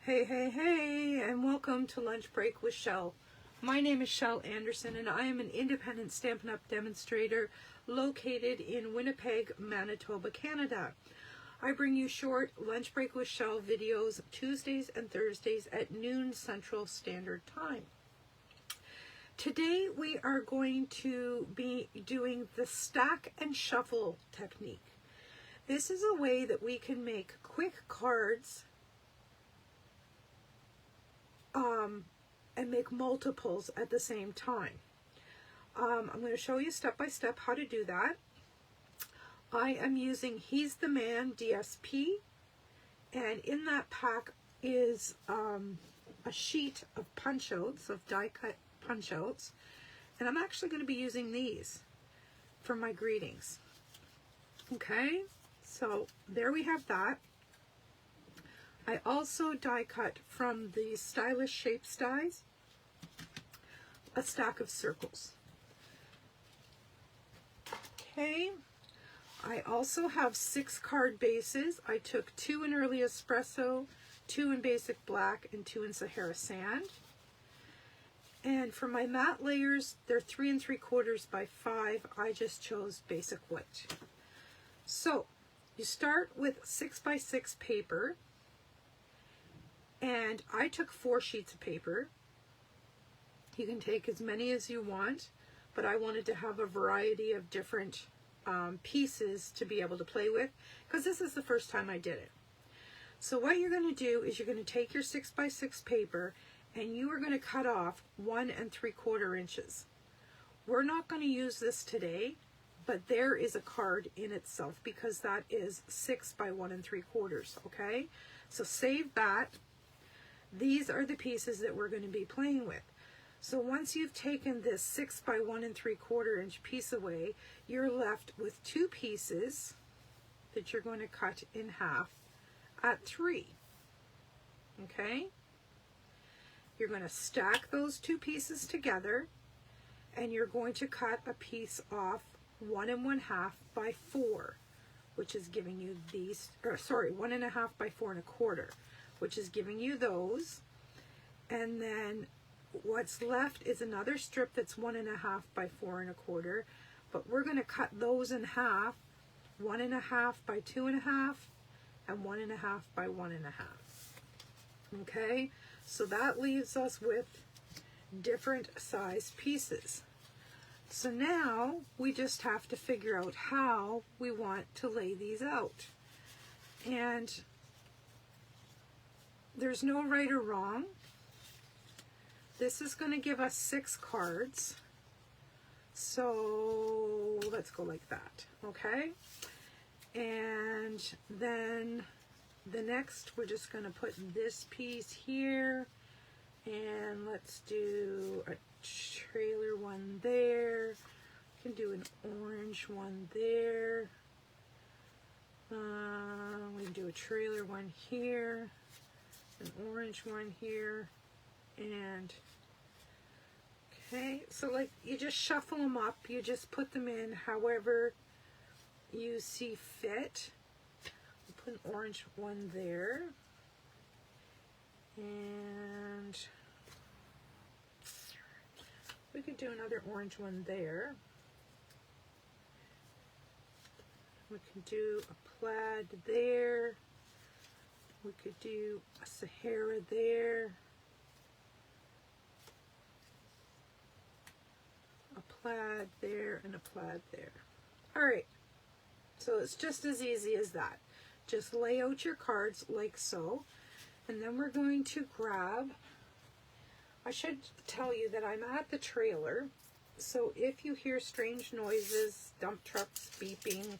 Hey, and welcome to Lunch Break with Shel. My name is Shel Anderson, and I am an independent Stampin' Up! Demonstrator located in Winnipeg, Manitoba, Canada. I bring you short Lunch Break with Shel videos Tuesdays and Thursdays at noon Central Standard Time. Today we are going to be doing the stack and shuffle technique. This is a way that we can make quick cards and make multiples at the same time. I'm going to show you step by step how to do that. I am using He's the Man DSP, and in that pack is a sheet of punch outs, of die cut punch outs, and I'm actually going to be using these for my greetings. Okay, so there we have that. I also die cut from the Stylish Shapes dies a stack of circles. Okay, I also have 6 card bases. I took 2 in Early Espresso, 2 in Basic Black, and 2 in Sahara Sand. And for my matte layers, they're 3 3/4 by 5. I just chose Basic White. So you start with 6 by 6 paper. And I took 4 sheets of paper. You can take as many as you want, but I wanted to have a variety of different pieces to be able to play with, because this is the first time I did it. So what you're going to do is you're going to take your 6 by 6 paper and you are going to cut off 1 3/4 inches. We're not going to use this today, but there is a card in itself because that is 6 by 1 3/4, okay? So save that. These are the pieces that we're going to be playing with. So once you've taken this 6 by 1 3/4 inch piece away, you're left with 2 pieces that you're going to cut in half at 3. Okay? You're going to stack those 2 pieces together, and you're going to cut a piece off 1 1/2 by 4, which is giving you these, or sorry, 1 1/2 by 4 1/4. Which is giving you those. And then what's left is another strip that's 1 1/2 by 4 1/4, but we're going to cut those in half, 1 1/2 by 2 1/2 and 1 1/2 by 1 1/2. Okay, so that leaves us with different size pieces. So now we just have to figure out how we want to lay these out. And there's no right or wrong. This is going to give us 6 cards. So let's go like that, okay? And then the next, we're just going to put this piece here. And let's do a trailer one there. We can do an orange one there. We can do a trailer one here. An orange one here, and okay, so like you just shuffle them up, you just put them in however you see fit. We'll put an orange one there, and we could do another orange one there. We can do a plaid there. We could do a Sahara there, a plaid there, and a plaid there. All right, so it's just as easy as that. Just lay out your cards like so, and then we're going to grab, I should tell you that I'm at the trailer, so if you hear strange noises, dump trucks beeping,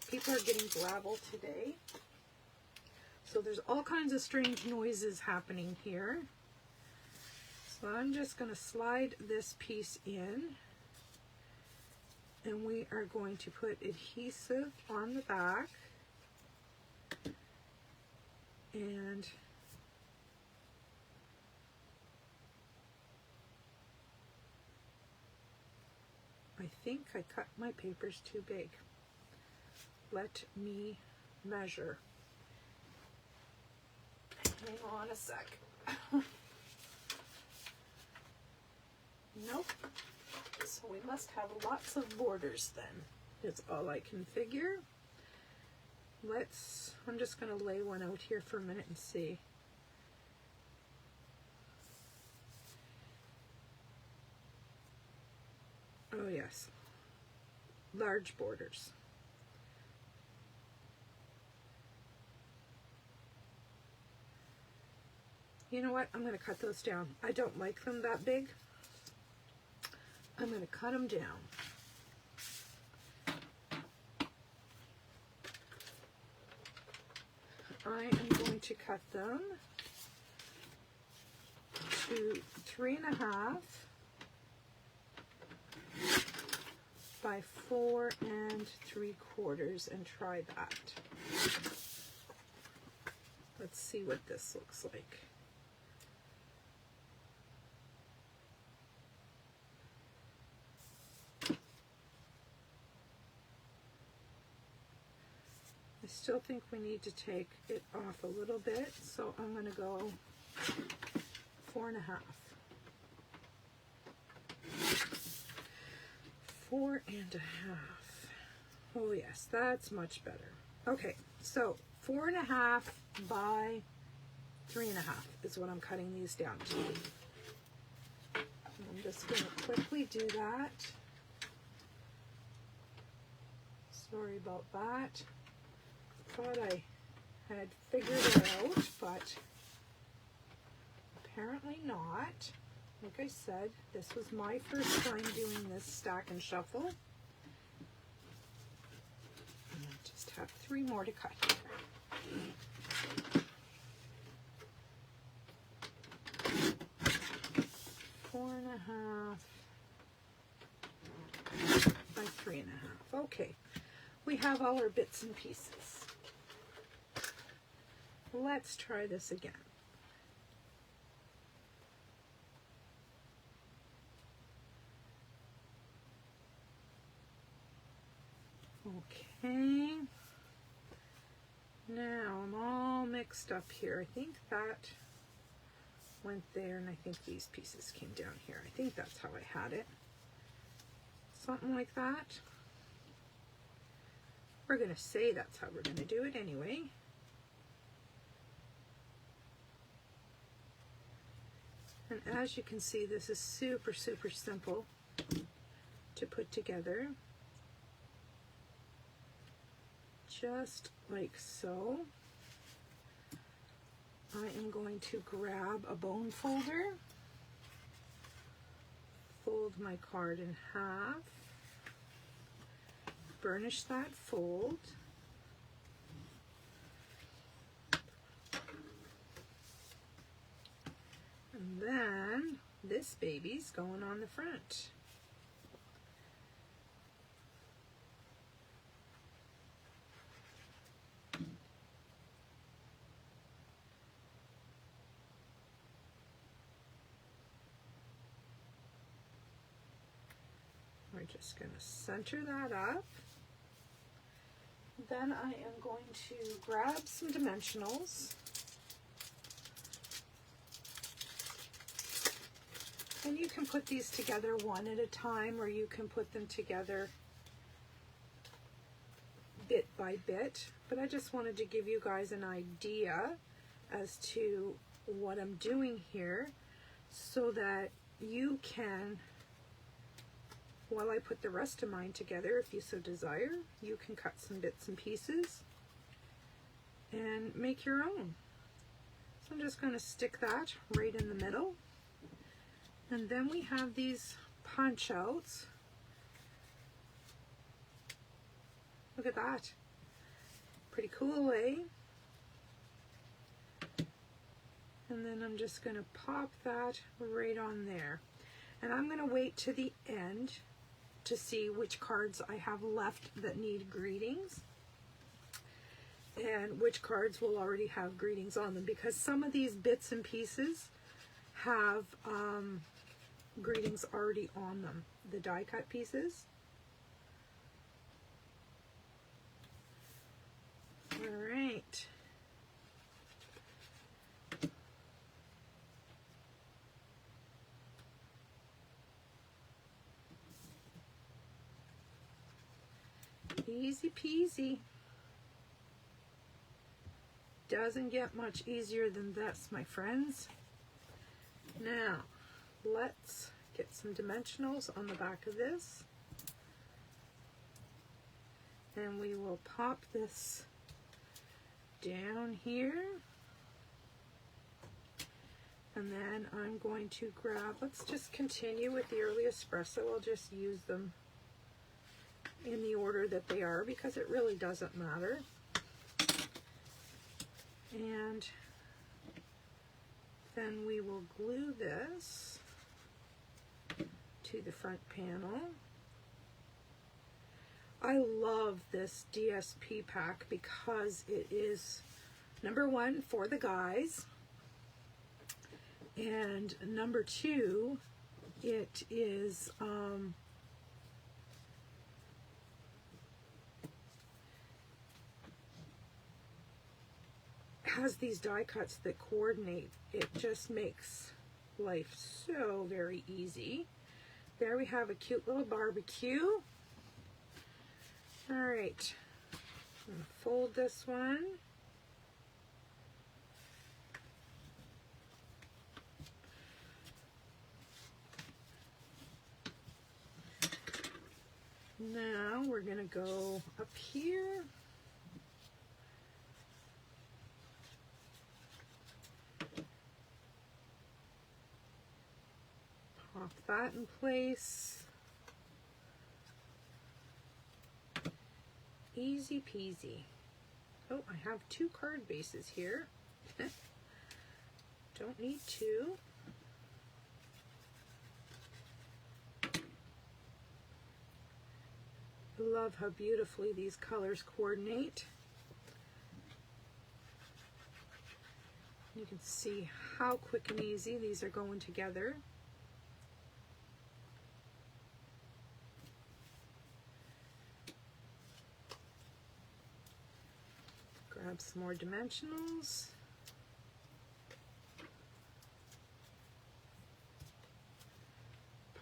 people are getting gravel today. So there's all kinds of strange noises happening here. So I'm just going to slide this piece in, and we are going to put adhesive on the back, and I think I cut my papers too big. Let me measure. Hang on a sec. Nope. So we must have lots of borders then. That's all I can figure. I'm just going to lay one out here for a minute and see. Oh yes, large borders. You know what? I'm going to cut those down. I don't like them that big. I'm going to cut them down. I am going to cut them to 3.5 by 4 3/4 and try that. Let's see what this looks like. I still think we need to take it off a little bit, so I'm going to go 4.5. 4.5. Oh yes, that's much better. Okay, so 4.5 by 3.5 is what I'm cutting these down to. I'm just going to quickly do that. Sorry about that. Thought I had figured it out, but apparently not. Like I said, this was my first time doing this stack and shuffle. And I just have 3 more to cut here. 4.5 by 3.5. Okay, we have all our bits and pieces. Let's try this again. Okay, now I'm all mixed up here. I think that went there, and I think these pieces came down here. I think that's how I had it. Something like that. We're going to say that's how we're going to do it anyway. And as you can see, this is super, super simple to put together. Just like so. I am going to grab a bone folder, fold my card in half, burnish that fold, and then this baby's going on the front. We're just going to center that up. Then I am going to grab some dimensionals. And you can put these together one at a time, or you can put them together bit by bit. But I just wanted to give you guys an idea as to what I'm doing here, so that you can, while I put the rest of mine together, if you so desire, you can cut some bits and pieces and make your own. So I'm just going to stick that right in the middle. And then we have these punch outs. Look at that. Pretty cool, eh? And then I'm just going to pop that right on there. And I'm going to wait to the end to see which cards I have left that need greetings, and which cards will already have greetings on them, because some of these bits and pieces have greetings already on them, the die cut pieces. All right. Easy peasy. Doesn't get much easier than this, my friends. Now, let's get some dimensionals on the back of this. And we will pop this down here. And then I'm going to grab, let's just continue with the early espresso. I'll just use them in the order that they are because it really doesn't matter. And then we will glue this to the front panel. I love this DSP pack because it is, number one, for the guys, and number two, it is has these die cuts that coordinate. It just makes life so very easy. There we have a cute little barbecue. All right, I'm gonna fold this one. Now we're gonna go up here. Pop that in place. Easy peasy. Oh, I have 2 card bases here. Don't need 2. Love how beautifully these colors coordinate. You can see how quick and easy these are going together. Grab some more dimensionals.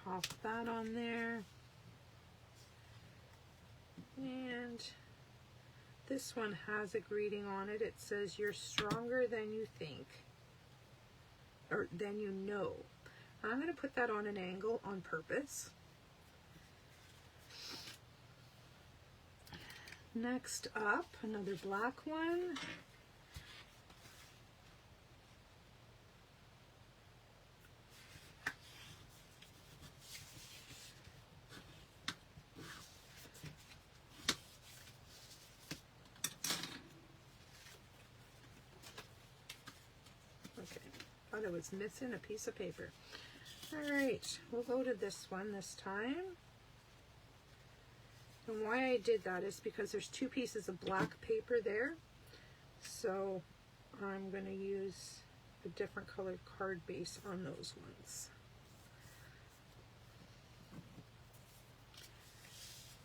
Pop that on there. And this one has a greeting on it. It says, "You're stronger than you think, or than you know." I'm going to put that on an angle on purpose. Next up, another black one. Okay, thought I was missing a piece of paper. All right, we'll go to this one this time. And why I did that is because there's 2 pieces of black paper there. So I'm going to use a different colored card base on those ones.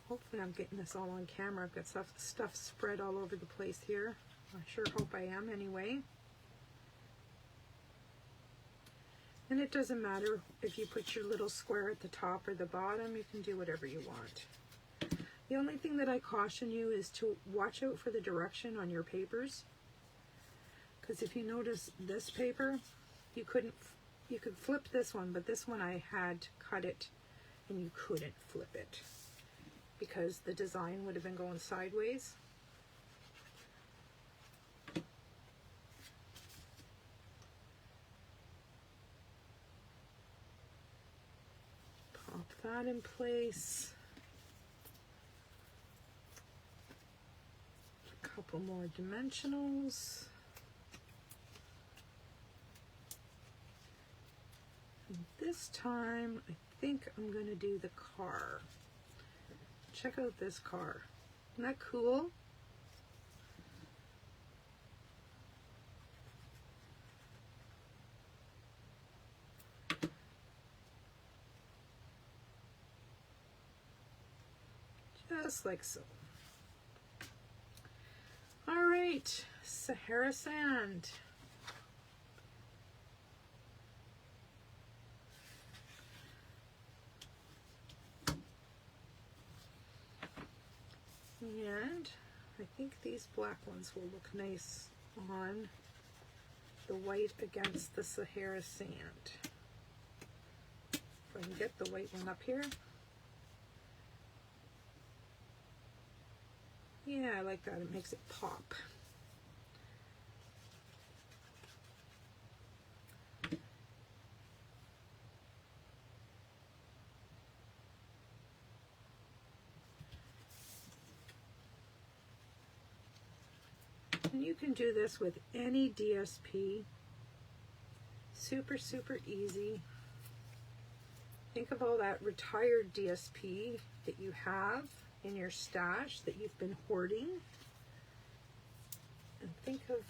Hopefully I'm getting this all on camera. I've got stuff spread all over the place here. I sure hope I am anyway. And it doesn't matter if you put your little square at the top or the bottom. You can do whatever you want. The only thing that I caution you is to watch out for the direction on your papers. Because if you notice this paper, you could flip this one, but this one I had cut it and you couldn't flip it because the design would have been going sideways. Pop that in place. Couple more dimensionals. And this time I think I'm going to do the car. Check out this car. Isn't that cool? Just like so. All right, Sahara Sand. And I think these black ones will look nice on the white against the Sahara sand. If I can get the white one up here. Yeah, I like that. It makes it pop. And you can do this with any DSP. Super, super easy. Think of all that retired DSP that you have in your stash that you've been hoarding. And think of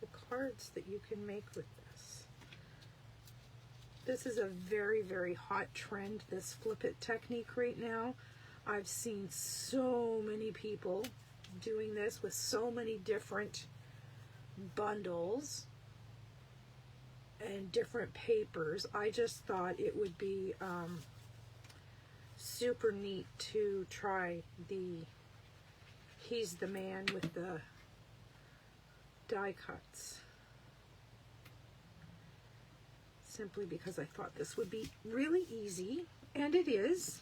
the cards that you can make with this. This is a very, very hot trend, this flip it technique right now. I've seen so many people doing this with so many different bundles and different papers. I just thought it would be super neat to try the He's the Man with the die cuts, simply because I thought this would be really easy, and it is.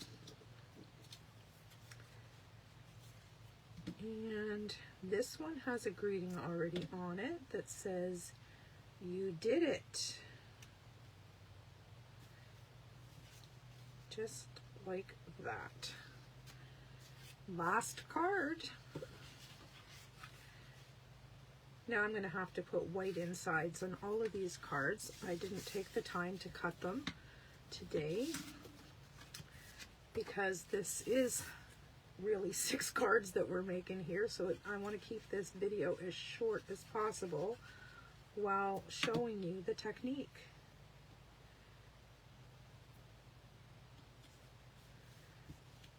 And this one has a greeting already on it that says, "You did it." Just like that. Last card. Now I'm going to have to put white insides on all of these cards. I didn't take the time to cut them today because this is really 6 cards that we're making here, so I want to keep this video as short as possible while showing you the technique.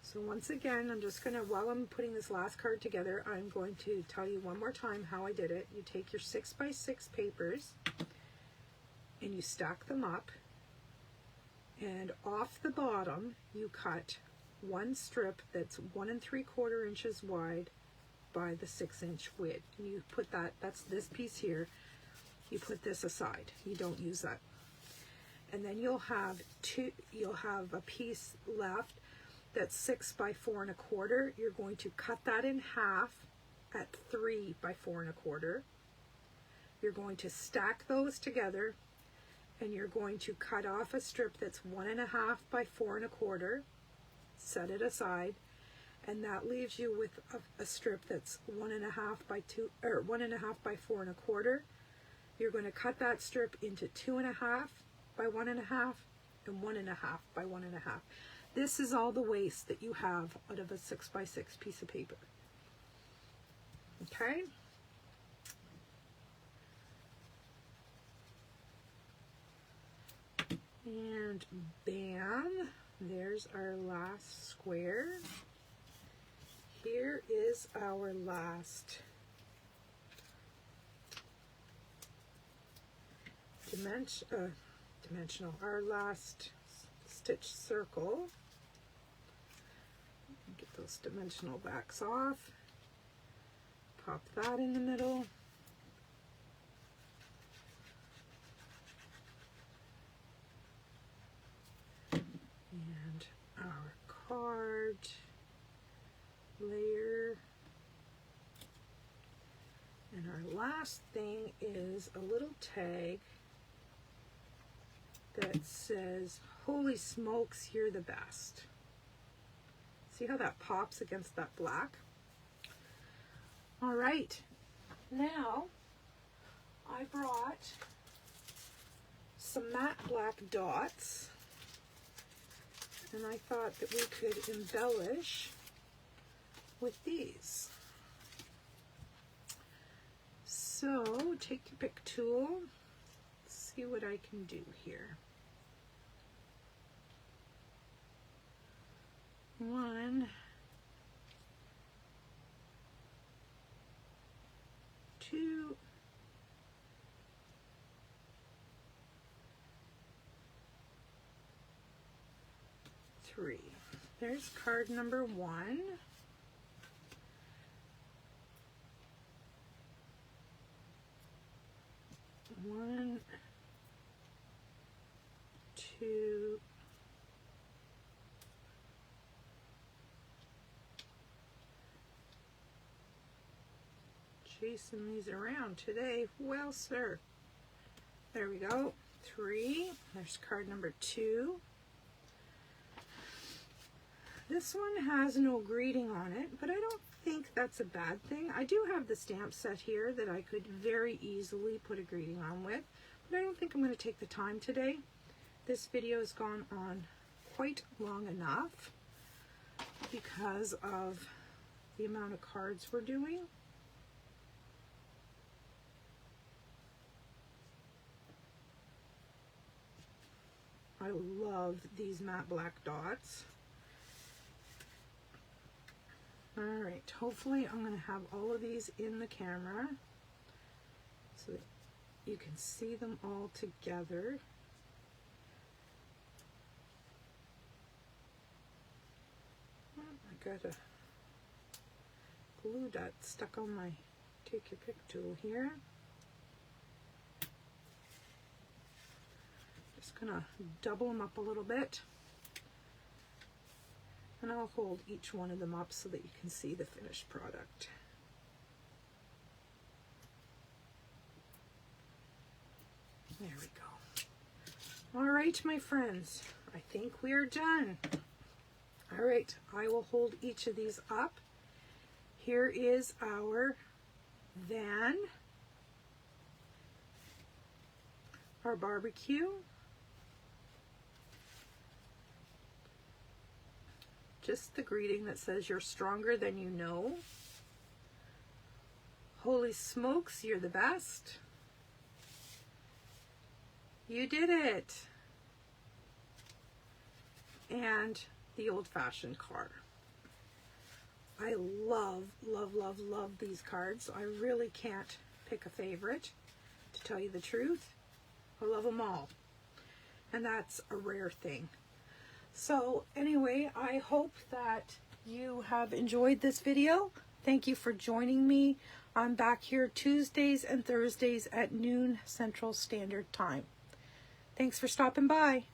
So once again, I'm just going to, while I'm putting this last card together, I'm going to tell you one more time how I did it. You take your 6x6 papers and you stack them up, and off the bottom you cut one strip that's 1 3/4 inches wide by the 6-inch width. And you put that, that's this piece here, you put this aside. You don't use that. And then you'll have a piece left that's 6 by 4 1/4. You're going to cut that in half at 3 by 4 1/4. You're going to stack those together, and you're going to cut off a strip that's 1 1/2 by 4 1/4. Set it aside, and that leaves you with a strip that's 1 1/2 by 2, or 1 1/2 by 4 1/4. You're going to cut that strip into 2 1/2 by 1 1/2 and 1 1/2 by 1 1/2. This is all the waste that you have out of a 6x6 piece of paper. Okay? And bam, there's our last square. Here is our last dimensional, our last stitch circle. Get those dimensional backs off. Pop that in the middle. And our card layer. And our last thing is a little tag that says, "Holy smokes, you're the best." See how that pops against that black? All right, now I brought some matte black dots, and I thought that we could embellish with these. So take your pick tool, see what I can do here. 1, 2, 3. There's card number 1. chasing these around today. Well, sir. There we go. 3. There's card number 2. This one has no greeting on it, but I don't think that's a bad thing. I do have the stamp set here that I could very easily put a greeting on with, but I don't think I'm going to take the time today. This video has gone on quite long enough because of the amount of cards we're doing. I love these matte black dots. All right, hopefully I'm going to have all of these in the camera so that you can see them all together. I got a glue dot stuck on my take your pick tool here. Just gonna double them up a little bit, and I'll hold each one of them up so that you can see the finished product. There we go. All right, my friends, I think we are done. All right, I will hold each of these up. Here is our van, our barbecue, just the greeting that says you're stronger than you know. Holy smokes, you're the best. You did it. And the old-fashioned card. I love, love, love, love these cards. I really can't pick a favorite, to tell you the truth. I love them all. And that's a rare thing. So anyway, I hope that you have enjoyed this video. Thank you for joining me. I'm back here Tuesdays and Thursdays at noon Central Standard Time. Thanks for stopping by.